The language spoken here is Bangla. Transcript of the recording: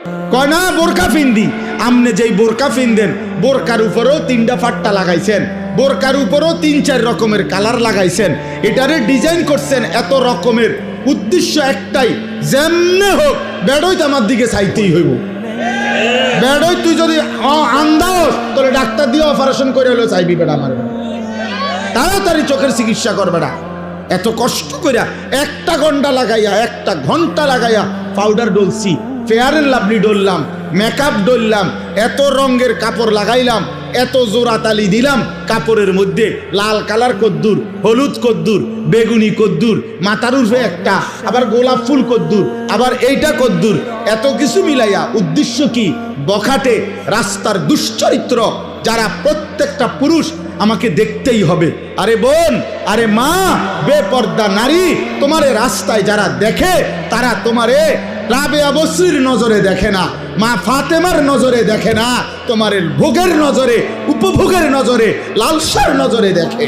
কয় না বোরকা ফিন্দি। আমনে যেই বোরকা ফিনদেন বোরকার উপরেও 3টা ফাট্টা লাগাইছেন, বোরকার উপরেও 3-4 রকমের কালার লাগাইছেন, এটারে ডিজাইন করছেন এত রকমের। উদ্দেশ্য একটাই, যেমনে হোক বেড়ই তো আমার দিকে চাইতেই হইব। বেড়ই তুই যদি আন্দাজ তোরে ডাক্তার দিয়ে অপারেশন করে হলেও চাইবি বেড়া আমার, তাড়াতাড়ি চোখের চিকিৎসা করবে না। এত কষ্ট কইরা 1 ঘন্টা লাগাইয়া পাউডার ডলছি, ফেয়ার এন্ড লাভলি ডললাম, মেকআপ ডললাম, এত রঙের কাপড় লাগাইলাম, এত জোড়া তালি দিলাম কাপড়ের মধ্যে, লাল কালার কদ্দুর, হলুদ কদ্দুর, বেগুনি কদ্দুর, মাথার উর্ফে একটা, আবার গোলাপ ফুল কদ্দুর, আবার এইটা কদ্দুর, এত কিছু মিলাইয়া উদ্দেশ্য কি? বখাটে রাস্তার দুশ্চরিত্র যারা প্রত্যেকটা পুরুষ আমাকে দেখতেই হবে। আরে বোন, আরে মা, বেপর্দা নারী, তোমারে রাস্তায় যারা দেখে তারা তোমারে রাবেয়া বসরির নজরে দেখে না, মা ফাতেমার নজরে দেখে না, তোমারে ভোগের নজরে, উপভোগের নজরে, লালসার নজরে দেখে।